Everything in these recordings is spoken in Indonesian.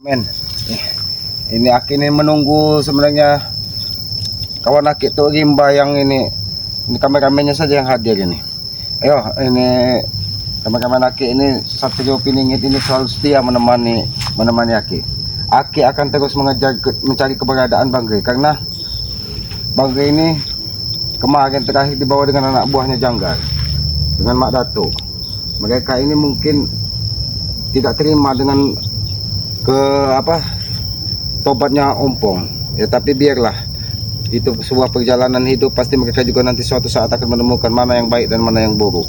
Men, ini Aki ini menunggu sebenarnya kawan Aki tuh rimba yang ini kameramennya saja yang hadir ini. Ayo, ini kameramen Aki ini Satrio Piningit ini selalu setia menemani Aki. Aki akan terus mencari keberadaan Bang Gri karena Bang Gri ini kemarin terakhir dibawa dengan anak buahnya Janggar dengan Mak Datuk. Mereka ini mungkin tidak terima dengan tobatnya Ompong ya, tapi biarlah, itu sebuah perjalanan hidup, pasti mereka juga nanti suatu saat akan menemukan mana yang baik dan mana yang buruk.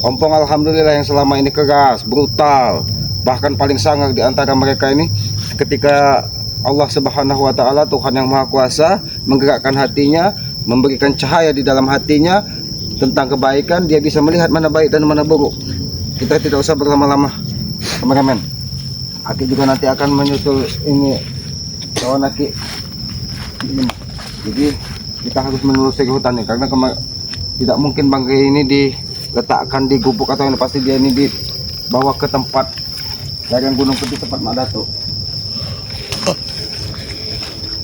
Ompong alhamdulillah yang selama ini keras, brutal, bahkan paling sangar di antara mereka ini, ketika Allah Subhanahu wa Ta'ala, Tuhan yang Maha Kuasa, menggerakkan hatinya, memberikan cahaya di dalam hatinya tentang kebaikan, dia bisa melihat mana baik dan mana buruk. Kita tidak usah berlama-lama, kameramen. Aki juga nanti akan menyusul ini kawan Aki ini. Jadi kita harus menelusuri hutan ini karena tidak mungkin Bang Gri ini diletakkan di gubuk atau ini, pasti dia ini dibawa ke tempat lereng Gunung Putih, tempat Mak Datuk.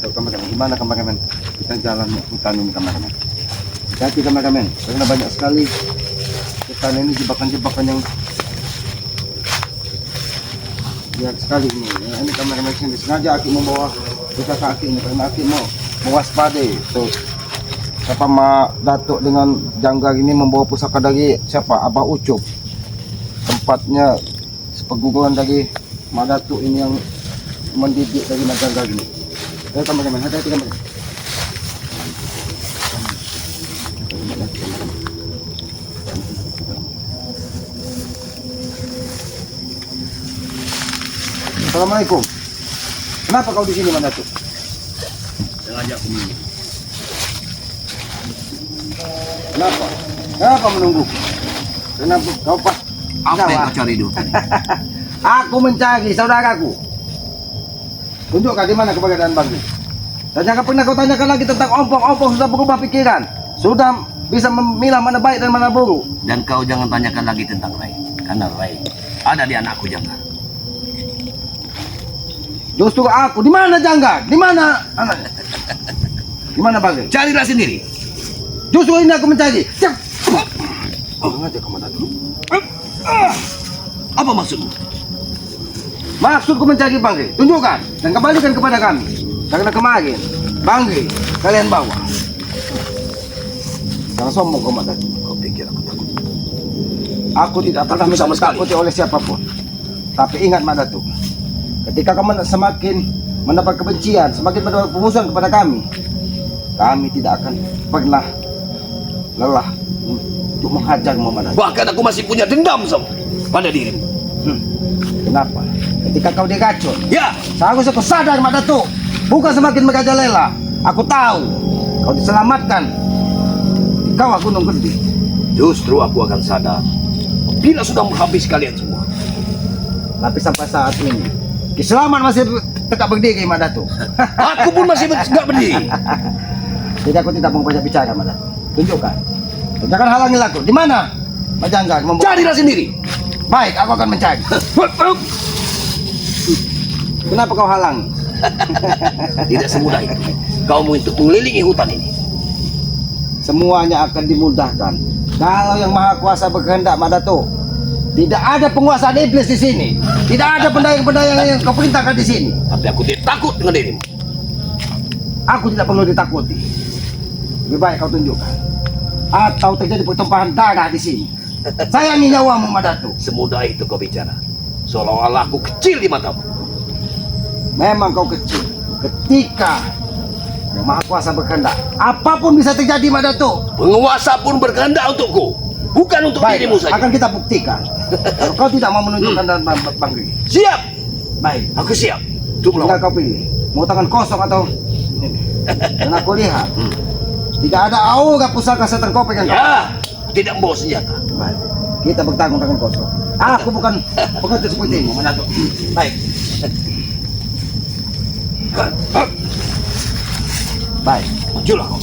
Kameramen, gimana kameramen? Kita jalan hutan ini kameramen. Hati kameramen, karena banyak sekali hutan ini jebakan-jebakan yang lihat sekali ini. Ya, ini kameramen sini sengaja Aki membawa pusaka Aki ini karena Aki mau mewaspadai tuh siapa Mak Datuk dengan Janggar ini membawa pusaka dari siapa, Abah Ucup, tempatnya seperguruan dari Mak Datuk ini yang mendidik dari Janggar ini. Ya kameramen, hati-hati kameramen. Assalamualaikum. Kenapa kau di sini, Mak Datuk? Sengaja aku menunggu. Kenapa? Kenapa menunggu? Kenapa kau pas? Apa yang kau cari dulu? Aku mencari saudaraku. Tunjukkan di mana keberadaan Bang Gri. Dan jangan pernah kau tanyakan lagi tentang Ompong. Ompong sudah berubah pikiran, sudah bisa memilah mana baik dan mana buruk. Dan kau jangan tanyakan lagi tentang Rai, karena Rai ada di anakku Janggar. Justru aku, di mana Janggar? Di mana anak? Di mana Bang Gri? Carilah sendiri. Justru ini aku mencari. Sengaja kau Datuk. Apa maksudmu? Maksudku mencari Bang Gri. Tunjukkan dan kembalikan kepada kami. Karena kemarin Bang Gri kalian bawa. Jangan sombong kau Datuk. Kau pikir aku takut? Aku tidak pernah sama sekali ditakuti oleh siapapun. Tapi ingat Mak Datuk, ketika kamu semakin mendapat kebencian, semakin mendapat permusuhan kepada kami tidak akan pernah lelah untuk menghajarmu Mak Datuk. Bahkan aku masih punya dendam pada dirimu. Kenapa? Ketika kau diracun, Ya, seharusnya kau sadar Mak Datuk, bukan semakin merajalela. Aku tahu kau diselamatkan di kawah Gunung Gede. justru aku akan sadar bila sudah menghabis kalian semua. Tapi sampai saat ini Kislaman masih tegak berdiri Mak Datuk. Aku pun masih tegak berdiri. Jadi aku tidak mau banyak bicara Mak Datuk. Tunjukkan. Jangan halangi aku. Di mana Mak Janggar membawa? Carilah sendiri. Baik, aku akan mencari. Kenapa kau halangi? Tidak semudah itu kau untuk mengelilingi hutan ini. Semuanya akan dimudahkan kalau yang Maha Kuasa berkehendak Mak Datuk. Tidak ada penguasaan iblis di sini. Tidak ada pendayang-pendayang yang kau perintahkan di sini. Tapi aku tidak takut dengan dirimu. Aku tidak perlu ditakuti. Lebih baik kau tunjukkan. Atau terjadi pertumpahan darah di sini. Sayangi nyawamu Mak Datuk. Semudah itu kau bicara. Seolah-olah aku kecil di matamu. Memang kau kecil. Ketika yang Maha Kuasa berkehendak, apapun bisa terjadi Mak Datuk. Penguasa pun berkehendak untukku, bukan untuk Baik, dirimu saja. akan kita buktikan. Kalau kau tidak mau menunjukkan dan Bang Gri. Siap, Baik, aku siap. Tunggu tinggal kau pilih. Mau tangan kosong atau ini. Dan aku lihat tidak ada aura pusaka setan kau pegang. Ya, tidak membawa senjata. Baik, kita bertarung tangan kosong. Aku bukan pengecut seperti ini, Mak Datuk. Baik. Baik. Majulah kau.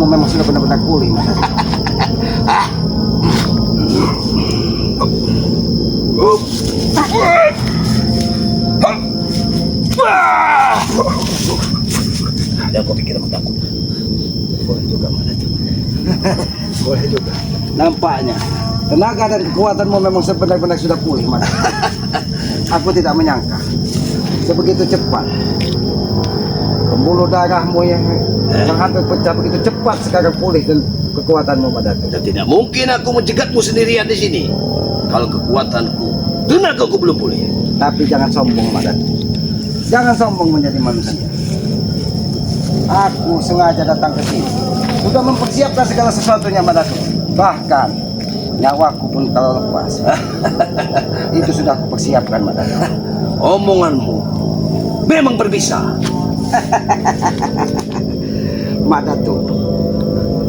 kamu memang sudah benar-benar pulih, Madatu. Dan kau pikir aku takut? Boleh juga, Madatu. Boleh juga. Nampaknya tenaga dan kekuatanmu memang benar-benar sudah pulih, Madatu. Aku tidak menyangka sebegitu cepat. Pembuluh darahmu yang hampir pecah begitu cepat sekarang pulih dan kekuatanmu, Madatu. Dan tidak mungkin aku mencegatmu sendirian di sini. Kalau kekuatanku, tenagaku belum pulih. Tapi jangan sombong, Madatu. Jangan sombong menjadi manusia. Aku sengaja datang ke sini. Sudah mempersiapkan segala sesuatunya, Madatu. Bahkan nyawaku pun kalau lepas. Itu sudah aku persiapkan, Madatu. Omonganmu memang berbisa. Madatu,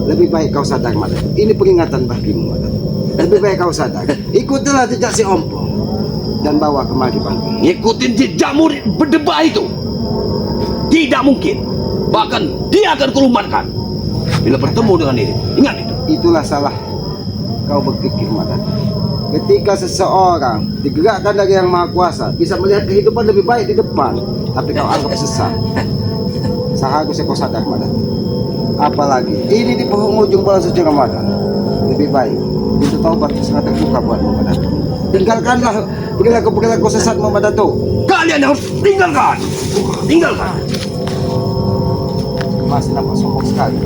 lebih baik kau sadar, Madatu. Ini peringatan bagimu, Madatu. Lebih baik kau sadar. Ikutilah jejak si Ompong dan bawa kemari Bangki. Ngikutin jejakmu berdebah itu tidak mungkin. Bahkan dia akan kulumatkan bila bertemu dengan diri. Ingat itu. Itulah salah kau berpikir, Madatu. Ketika seseorang digerakkan dari Yang Maha Kuasa, bisa melihat kehidupan lebih baik di depan, tapi kau anggap sesat. Seharusnya kau sadar, Madatu. Apalagi ini di penghujung bulan suci Ramadan. Lebih baik pintu taubat sangat terbuka buatmu, Madatu. Tinggalkanlah perilaku sesatmu, Madatu. Kalian harus tinggalkan. Tinggalkan. Masih nampak sombong sekali.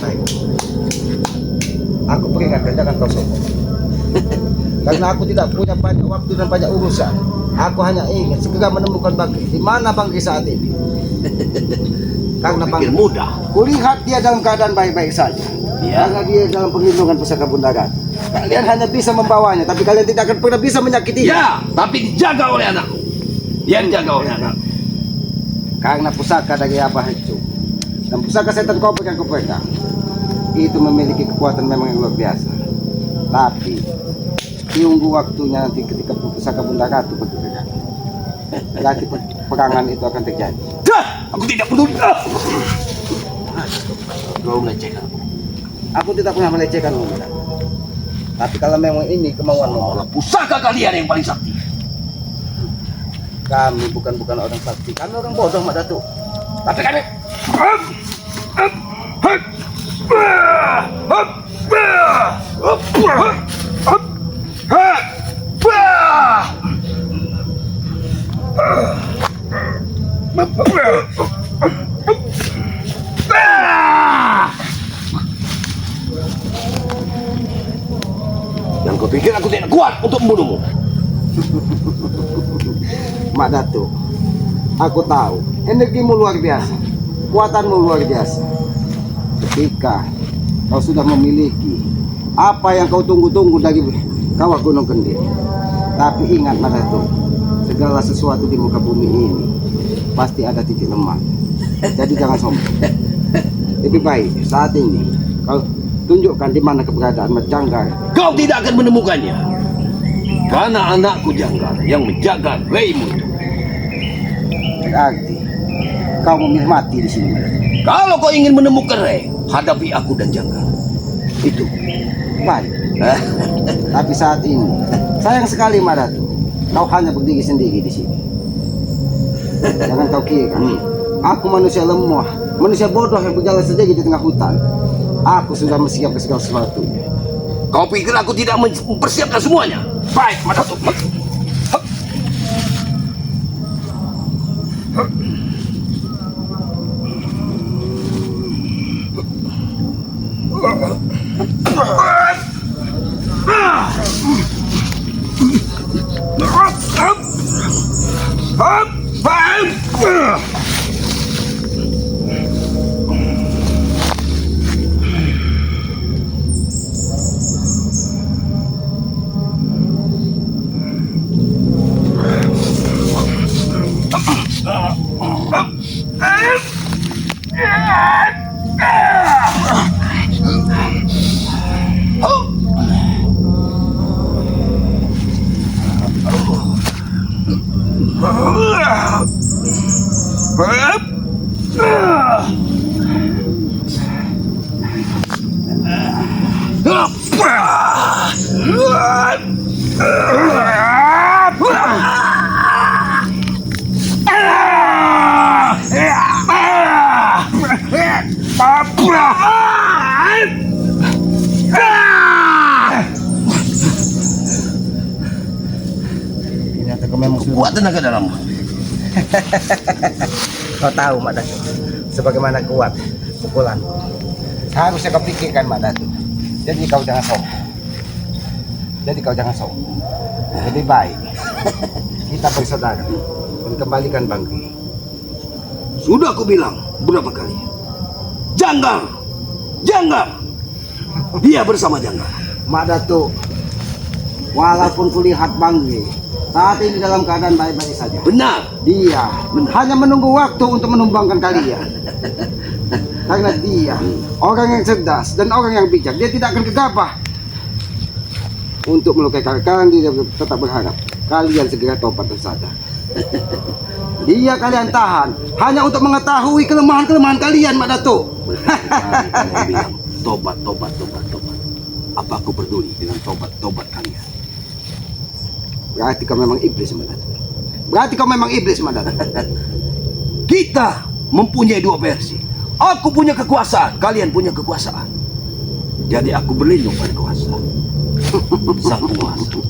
Baik. Aku peringatkan, jangan kau sombong. Karena aku tidak punya banyak waktu dan banyak urusan. Aku hanya ingin segera menemukan Bangki. Di mana Bangki saat ini? Karena Pikir Bangki, mudah. kulihat dia dalam keadaan baik-baik saja. Ya. Karena dia dalam perlindungan pusaka Bundaran. Kalian hanya bisa membawanya, tapi kalian tidak akan pernah bisa menyakitinya. Ya, tapi dijaga oleh anakku. Dia dijaga oleh anak. Karena pusaka dari Abah itu dan pusaka setan kobra yang kupegang itu memiliki kekuatan memang yang luar biasa. Tapi tunggu waktunya nanti ketika pusaka Bunda Ratu bergerak. Berarti perangan itu akan terjadi. Dah, aku tidak peduli. Kau melecehkan aku. Aku tidak pernah melecehkanmu, Bunda. Tapi kalau memang ini kemauanmu, Allah, pusaka kalian yang paling sakti. kami bukan orang sakti, kami orang bodoh, Mak Datuk. Tapi kami yang kau pikir aku tidak kuat untuk membunuhmu. Mak Datuk, aku tahu energimu luar biasa, kuatanmu luar biasa. Ketika kau sudah memiliki apa yang kau tunggu-tunggu dari kawah Gunung Kendir. Tapi ingat, Mak Datuk, segala sesuatu di muka bumi ini pasti ada titik lemah. Jadi jangan sombong. Lebih baik saat ini kau tunjukkan di mana keberadaan Mat Janggar. Kau tidak akan menemukannya. Karena anakku Janggar yang menjaga Reimu itu. Berarti kau memilih mati di sini, Mak Datuk. Kalau kau ingin menemukan Rei, hadapi aku dan Janggar. Itu. Baik. Tapi saat ini sayang sekali, Mak Datuk, kau hanya berdiri sendiri di sini. Jangan kau kira aku manusia lemah, manusia bodoh yang berjalan sendiri di tengah hutan. Aku sudah mempersiapkan segala sesuatu. Kau pikir aku tidak mempersiapkan semuanya? Baik, Mak Datuk. Kau memang Kuat tenaga dalam. kau tahu Mak Datuk sebagaimana kuat pukulan. Harusnya kau pikirkan Mak Datuk. Jadi kau jangan sombong. Lebih baik kita bersaudara dan kembalikan Bangki. Sudah aku bilang berapa kali. Janggal. Dia bersama Janggal. Mak Datuk, walaupun kulihat Bangki saat ini dalam keadaan baik-baik saja. Benar. Dia hanya menunggu waktu untuk menumbangkan kalian. Karena dia orang yang cerdas dan orang yang bijak. Dia tidak akan gegabah untuk melukai kalian. Dia tetap berharap kalian segera tobat dan sadar. Dia kalian tahan hanya untuk mengetahui kelemahan-kelemahan kalian, Mak Datuk. Kalian bilang tobat. Apa aku peduli dengan tobat kalian? Berarti kau memang iblis, Mak Datuk. Kita mempunyai dua versi. Aku punya kekuasaan, kalian punya kekuasaan. Jadi aku berlindung pada kuasa. Sang penguasa.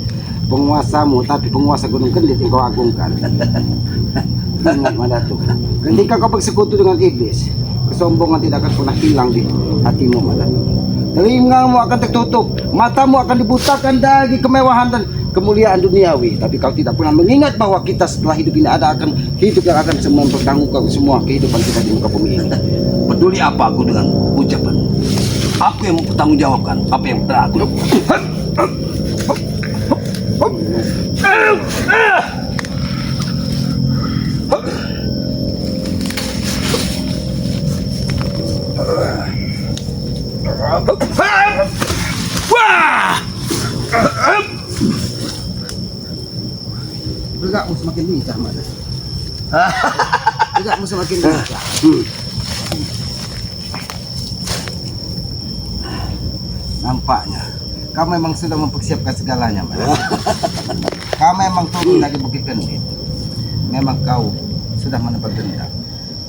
Penguasamu, tapi penguasa Gunung Kendit yang kau agungkan. Ingat, Mak Datuk, ketika kau bersekutu dengan iblis, kesombongan tidak akan pernah hilang di hatimu, Mak Datuk. Telingamu akan tertutup, matamu akan dibutakan dari kemewahan dan kemuliaan duniawi. Tapi kau tidak pernah mengingat bahwa kita setelah hidup ini akan hidup yang akan mempertanggungjawabkan semua kehidupan kita di muka bumi ini. Peduli apa aku dengan ucapan? Aku yang mempertanggungjawabkan apa yang telah aku lakukan. Gerakmu semakin lincah, Mak Datuk. Gerakmu semakin lincah. Nampaknya kau memang sudah mempersiapkan segalanya, Mak Datuk. Kau memang turun dari Bukit Kendit. Memang kau sudah menebak dendam.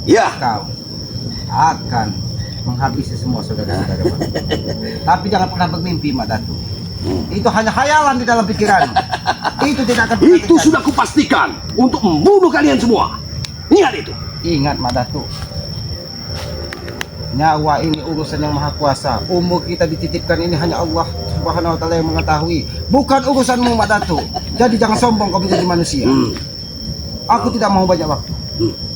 Ya, Kau akan menghabisi semua saudara-saudara Mak Datuk. Tapi jangan pernah bermimpi, Mak Datuk. Itu hanya khayalan di dalam pikiranmu. Itu tidak akan pernah itu terjadi. sudah kupastikan untuk membunuh kalian semua. Ingat itu. Ingat, Mak Datuk, nyawa ini urusan yang maha kuasa. Umur kita dititipkan ini hanya Allah Subhanahu wa taala yang mengetahui. Bukan urusanmu, Mak Datuk. Jadi jangan sombong kau menjadi manusia. Aku tidak mau banyak waktu.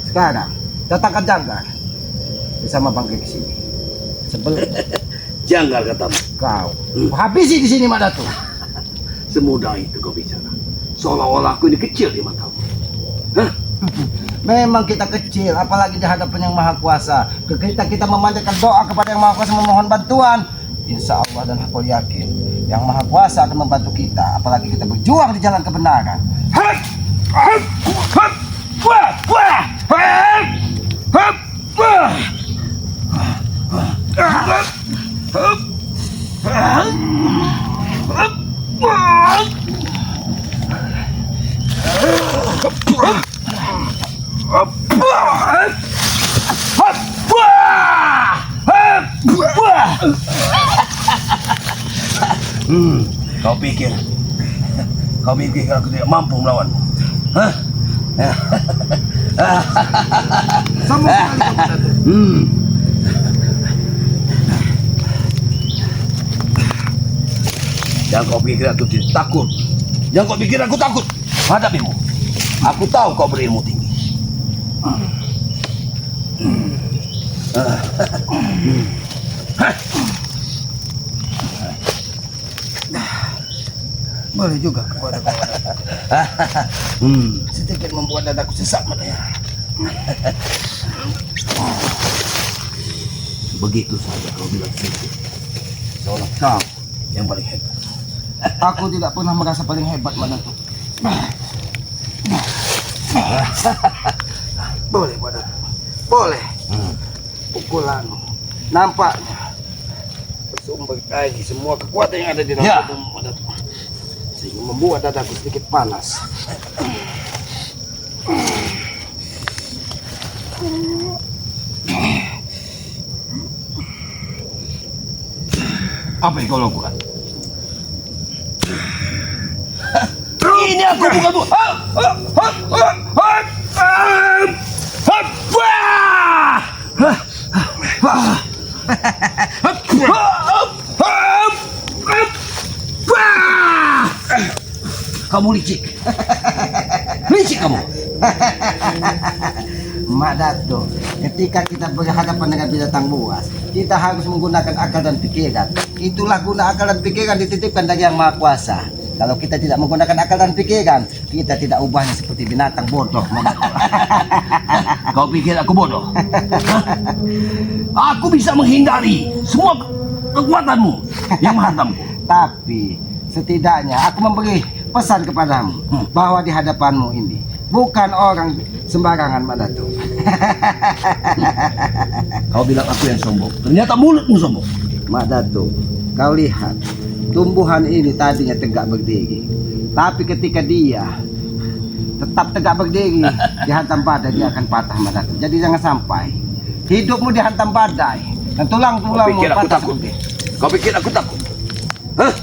Sekarang datangkan Janggal bersama Bangki ke sini. Sebelum Janggal katamu. kau habisi di sini, Mak Datuk. Semudah itu kau bicara. Seolah-olah aku ini kecil di matamu. Hah? Memang kita kecil, apalagi di hadapan yang maha kuasa. Kita memanjatkan doa kepada yang maha kuasa, memohon bantuan. Insya Allah dan aku yakin yang maha kuasa akan membantu kita. Apalagi kita berjuang di jalan kebenaran. Kau pikir aku tidak mampu melawanmu? Hah? Sama sekali kau, Mak Datuk. Jangan kau pikir aku tidak takut. Jangan kau pikir aku takut hadapimu. Aku tahu kau berilmu tinggi. Boleh juga kepada kau. Sedikit membuat dadaku sesak, Mak Datuk. Begitu saja kau bilang sedikit. Seolah kau. Yang paling hebat. Aku tidak pernah merasa paling hebat, Mak Datuk. Boleh, Mak Datuk. Boleh. Pukulanmu nampaknya bersumber dari semua kekuatan yang ada di dalam Ya. tubuhmu, Mak Datuk. Sehingga membuat dadaku sedikit panas. Apa yang kau lakukan? Ini aku bukan bu. Kamu licik. Licik kamu. Mak Dato, ketika kita berhadapan dengan binatang buas, kita harus menggunakan akal dan pikiran. Itulah guna akal dan pikiran dititipkan dari Yang Maha Kuasa. Kalau kita tidak menggunakan akal dan pikiran, kita tidak ubahnya seperti binatang bodoh, Mak Dato. Kau pikir aku bodoh? Aku bisa menghindari semua kekuatanmu yang menghantamku. Tapi setidaknya aku memberi pesan kepadamu bahwa di hadapanmu ini bukan orang sembarangan, Mak Dato. Kau bilang aku yang sombong, ternyata mulutmu sombong. Mak Dato, kau lihat, tumbuhan ini tadinya tegak berdiri. Tapi ketika dia tetap tegak berdiri, dihantam badai, dia akan patah, Mak Dato. Jadi jangan sampai hidupmu dihantam badai dan tulang-tulangmu Kau pikir aku patah takut? seperti. Kau pikir aku takut? Hah?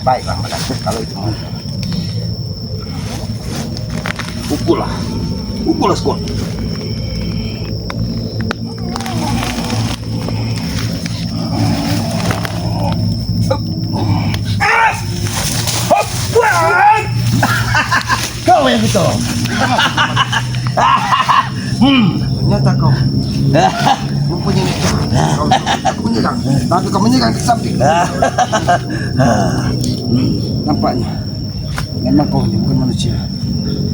Baiklah, Mak Dato, kalau itu mau. Pukullah. Pukullah sekuat. Kau yang gitu. Ternyata kau mempunyai aku menyerang, tapi kau menyerang ke samping. Nampaknya memang kau ini bukan manusia,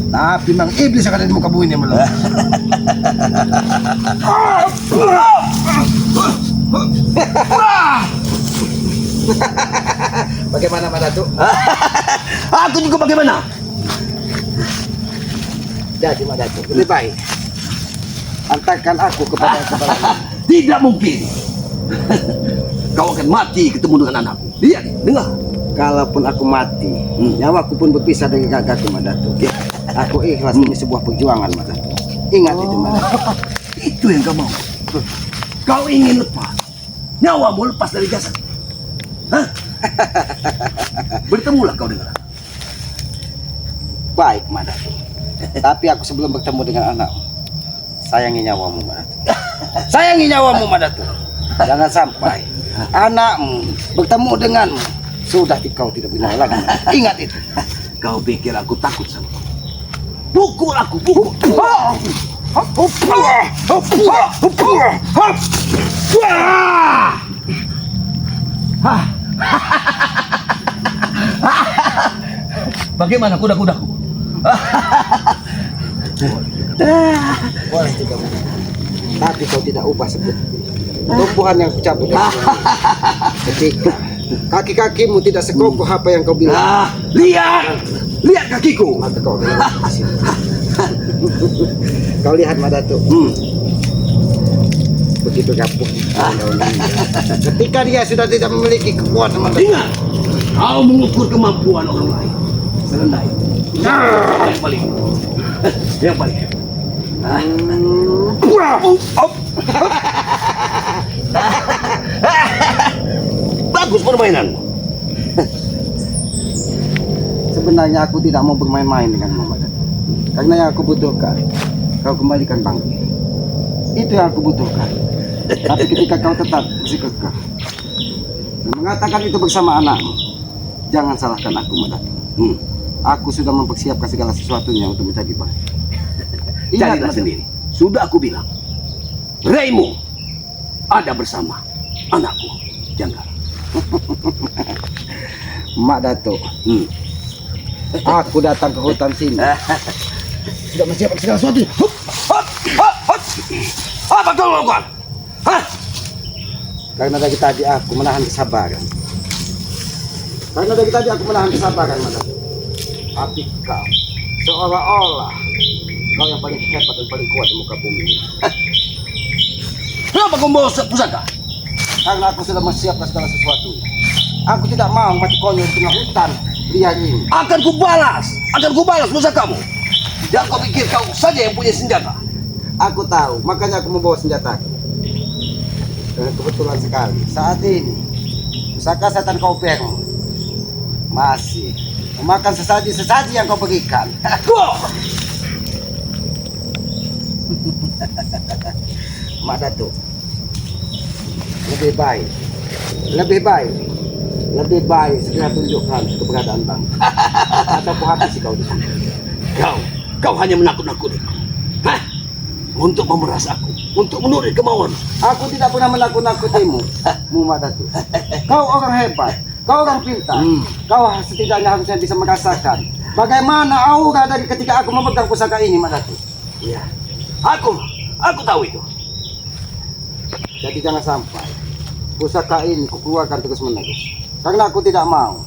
tapi memang iblis yang ada di muka bumi ini malam. Bagaimana, Mak Dato? Aku juga bagaimana? Jadi, Mak Dato, lebih baik antarkan aku kepada kepala. Tidak mungkin. Kau akan mati ketemu dengan anakku. Lihat, dengar. Kalaupun aku mati, nyawaku pun berpisah dari gagaku, Mak Dato. Aku ikhlas, ini sebuah perjuangan, Mak Dato. Ingat itu, Mak Dato. Itu yang kau mau. Kau ingin lepas. Nyawamu lepas dari jasad. Hah? Bertemulah kau dengan aku. Baik, Mak Dato. Tapi aku sebelum bertemu dengan anakmu, sayangi nyawamu, Mak Dato. Sayangi nyawamu, Mak Dato. Jangan sampai anakmu bertemu denganmu, sudah kau tidak bernyawa lagi. Ingat itu. Kau pikir aku takut sama kau? Pukul aku, pukul. Bagaimana kuda-kudaku? Boleh juga, Mak Dato. Tapi kau tidak ubah seperti tumbuhan yang kucabut dari bumi. Ketika kaki-kakimu tidak sekokoh apa yang kau bilang, Lihat, lihat kakiku. maka kau akan mati. Kau lihat, Mak Dato. Begitu rapuh. Ketika dia sudah tidak memiliki kekuatan, Mak Dato. Ingat, kau mengukur kemampuan orang lain. Serendah itu. Yang paling. Yang paling. Bagus permainanmu. Sebenarnya aku tidak mau bermain-main dengan Mak Dato. Karena yang aku butuhkan, kau kembalikan bangku. Itu yang aku butuhkan. Tapi ketika kau tetap bersikukuh dan mengatakan itu bersama anakmu, jangan salahkan aku, Mak Dato. Aku sudah mempersiapkan segala sesuatunya untuk menjadi baik. Carilah Mak Dato. sendiri. Sudah aku bilang. Reimu ada bersama anakku. Jangan. Mak Dato, aku datang ke hutan sini sudah menyiapkan segala sesuatu. Apa kau lakukan? Hah? Karena dari tadi aku menahan kesabaran. Karena dari tadi aku menahan kesabaran, Mak Dato. Tapi kau seolah-olah kau yang paling hebat dan paling kuat di muka bumi ini. Kenapa kau bawa pusaka? Karena aku sudah mempersiapkan segala sesuatu. Aku tidak mau mati konyol di tengah hutan liar ini. Akan kubalas pusakamu. Jangan kau pikir kau saja yang punya senjata. Aku tahu, makanya aku membawa senjata. Dan kebetulan sekali saat ini pusaka setan Kaupermu masih Makan sesaji-sesaji yang kau berikan. Wah! Mak Datuk, lebih baik, lebih baik, lebih baik segera tunjukkan keberadaan bang. Atau aku habisi kau di sini. Kau hanya menakut-nakutiku. Hah? Untuk memeras aku, untuk menurut kemauan. Aku tidak pernah menakut-nakutimu, Mak Datuk. Kau orang hebat, kau orang pintar. Kau setidaknya harusnya bisa merasakan bagaimana aura dari ketika aku memegang pusaka ini, Mak Datuk. Iya, aku tahu itu. Jadi jangan sampai pusaka ini kukeluarkan terus menerus. Karena aku tidak mau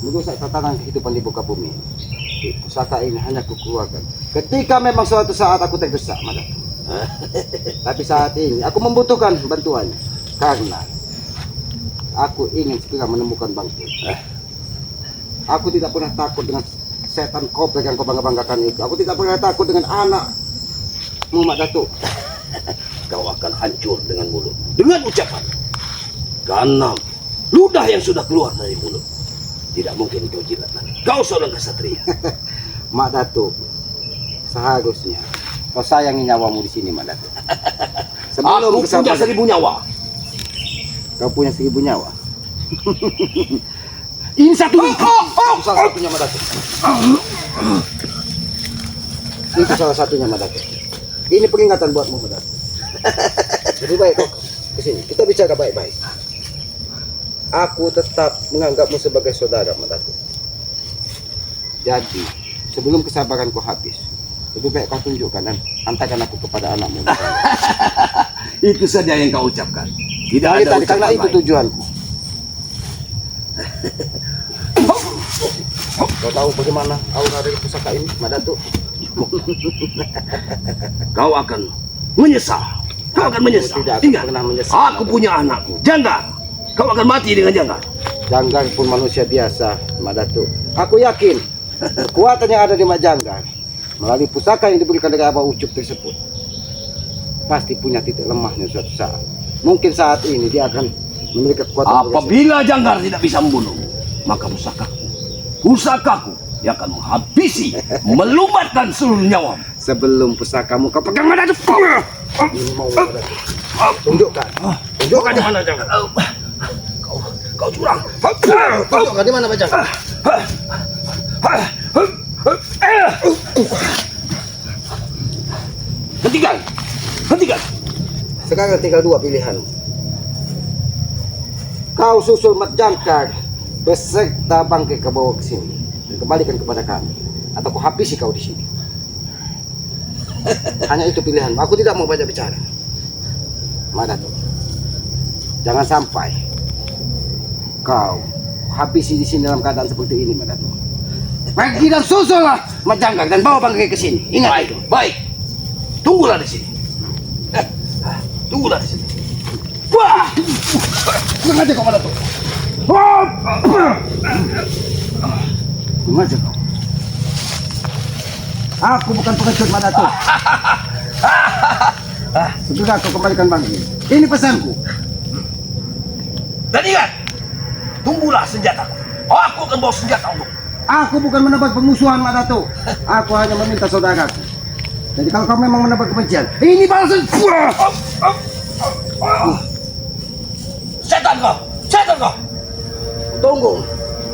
merusak tatanan kehidupan di muka bumi. Pusaka ini hanya kukeluarkan ketika memang suatu saat aku terdesak, Mak Datuk. Tapi saat ini aku membutuhkan bantuannya karena aku ingin segera menemukan Bangkit. Aku tidak pernah takut dengan setan koplek yang kau bangga-banggakan itu. Aku tidak pernah takut dengan anakmu, Mak Datuk. Kau akan hancur dengan mulut, dengan ucapan. Karena ludah yang sudah keluar dari mulut tidak mungkin kau jilat lagi. Kau seorang kesatria. Mak Datuk, seharusnya kau sayangi nyawamu di sini, Mak Datuk. Aku punya 1000 nyawa. Kau punya 1000 nyawa. Ini satu. Salah satunya, Mak Datuk. Itu salah satunya, Mak Datuk. Ini peringatan buatmu, Mak Datuk. Lebih baik kau kesini. Kita bicara baik-baik. Aku tetap menganggapmu sebagai saudara, Mak Datuk. Jadi, sebelum kesabaranku habis, lebih baik kau tunjukkan dan hantarkan aku kepada anakmu. Itu saja yang kau ucapkan. Tidak Dari ada tadi, karena ucapan itu lain. tujuanku. Kau tahu bagaimana aura dari pusaka ini, Mak Datuk? Kau akan menyesal. Kau akan menyesal. Tidak akan Ingat, pernah menyesal. aku punya anakku, Janggar. Kau akan mati dengan Janggar. Janggar pun manusia biasa, Mak Datuk. Aku yakin kekuatan yang ada di Mak Janggar melalui pusaka yang diberikan dari Abah Ucup tersebut pasti punya titik lemahnya suatu saat. Mungkin saat ini dia akan memiliki kekuatan. Apabila Janggar tidak bisa membunuh, maka pusakaku yang akan menghabisi, melumatkan seluruh nyawa. Sebelum pusakamu kau pegang, Mak Datuk. Ini mau, Mak Datuk. Tunjukkan. Tunjukkan di mana Janggar. Kau curang. Tunjukkan di mana Mak Janggar. Hentikan. Sekarang tinggal dua pilihan. Kau susul Mak Jangkar beserta bangkai ke bawah ke sini dan kembalikan kepada kami, atau kau habisi kau di sini. Hanya itu pilihan. Aku tidak mau banyak bicara. Mak Datuk, jangan sampai kau habisi di sini dalam keadaan seperti ini, Mak Datuk. Pergi dan susullah Mak Jangkar dan bawa bangkai ke sini. Ingat itu. Baik. Tunggulah di sini. Tunggulah di sini. Wah! Sengaja kau, Mak Datuk. Sengaja kau. Aku bukan pengecut, Mak Datuk. Segera kau kembalikan bangkai. Ini pesanku. Dan ingat, tunggulah senjataku. Aku akan bawa senjata untuk. Aku bukan menebak permusuhan, Mak Datuk. Aku hanya meminta saudaraku. Jadi kalau kau memang menebak kebencian, ini balasan. Setan kau!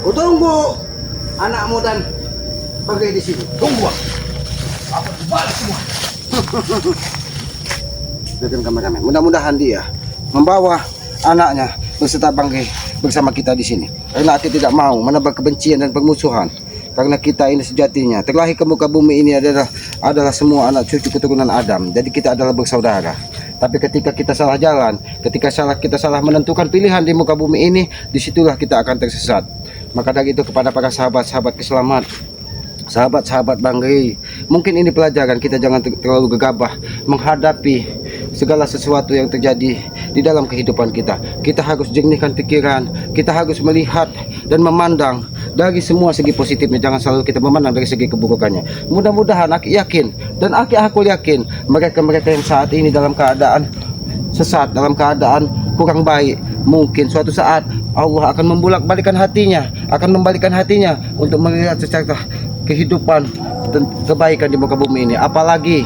Ku tunggu anakmu dan bangkai di sini. Tunggu. Aku balas semua. Dengan kameramen. Mudah-mudahan dia membawa anaknya beserta bangkai bersama kita di sini. Karena aku tidak mau menebak kebencian dan permusuhan. Karena kita ini sejatinya terlahir ke muka bumi ini adalah semua anak cucu keturunan Adam. Jadi kita adalah bersaudara. Tapi ketika kita salah jalan, ketika kita salah menentukan pilihan di muka bumi ini, disitulah kita akan tersesat. Maka dari itu kepada para sahabat-sahabat keselamat, sahabat-sahabat Banggai, mungkin ini pelajaran kita jangan terlalu gegabah menghadapi segala sesuatu yang terjadi di dalam kehidupan kita. Kita harus jernihkan pikiran, kita harus melihat dan memandang dari semua segi positifnya, jangan selalu kita memandang dari segi keburukannya. Mudah-mudahan aku yakin dan aku yakin mereka-mereka yang saat ini dalam keadaan sesat, dalam keadaan kurang baik, mungkin suatu saat Allah akan membalik-balikan hatinya, akan membalikkan hatinya untuk melihat secara kehidupan dan kebaikan di muka bumi ini. Apalagi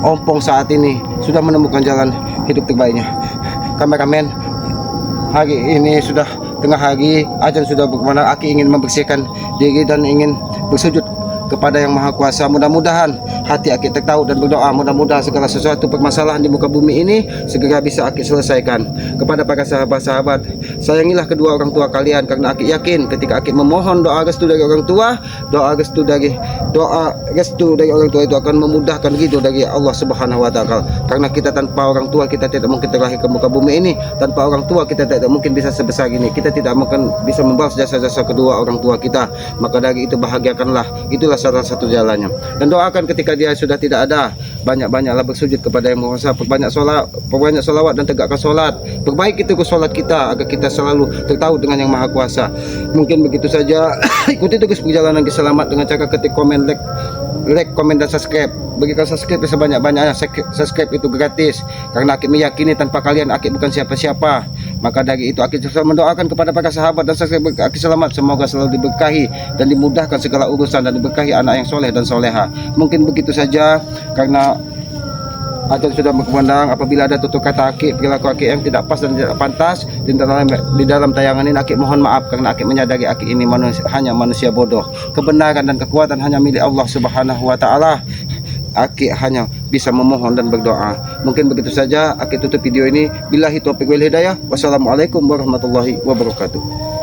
Ompong saat ini sudah menemukan jalan hidup terbaiknya. Kameramen, hari ini sudah tengah hari, azan sudah berkumandang. Aki ingin membersihkan diri dan ingin bersujud kepada Yang Maha Kuasa. Mudah-mudahan hati Aki tertaut dan berdoa, mudah-mudahan segala sesuatu permasalahan di muka bumi ini segera bisa Aki selesaikan. Kepada para sahabat-sahabat, sayangilah kedua orang tua kalian, karena Aki yakin ketika Aki memohon doa restu dari orang tua, doa restu dari orang tua itu akan memudahkan ridho dari Allah Subhanahu wa taala. Karena kita tanpa orang tua kita tidak mungkin terlahir ke muka bumi ini, tanpa orang tua kita tidak mungkin bisa sebesar ini, kita tidak mungkin bisa membalas jasa-jasa kedua orang tua kita. Maka dari itu bahagiakanlah, itulah salah satu jalannya. Dan doakan ketika dia sudah tidak ada, banyak-banyaklah bersujud kepada Yang Maha Kuasa, perbanyak solawat dan tegakkan solat. Perbaiki itu ke solat kita agar kita selalu tertaut dengan Yang Maha Kuasa. Mungkin begitu saja. Ikuti terus perjalanan selamat dengan cara ketik komen, like, komen dan subscribe. Bagikan subscribe sebanyak-banyaknya. Subscribe itu gratis, karena Aki meyakini tanpa kalian Aki bukan siapa-siapa. Maka dari itu Aki selalu mendoakan kepada para sahabat dan subscribe Aki selamat, semoga selalu diberkahi dan dimudahkan segala urusan, dan diberkahi anak yang soleh dan soleha. Mungkin begitu saja, karena azan sudah berkumandang. Apabila ada tutur kata Aki, perilaku Aki yang tidak pas dan tidak pantas di dalam tayangan ini, Aki mohon maaf, karena Aki menyadari Aki ini hanya manusia bodoh. Kebenaran dan kekuatan hanya milik Allah Subhanahu wa taala. Aki hanya bisa memohon dan berdoa. Mungkin begitu saja Aki tutup video ini. Billahi taufiq wal hidayah. Wassalamualaikum warahmatullahi wabarakatuh.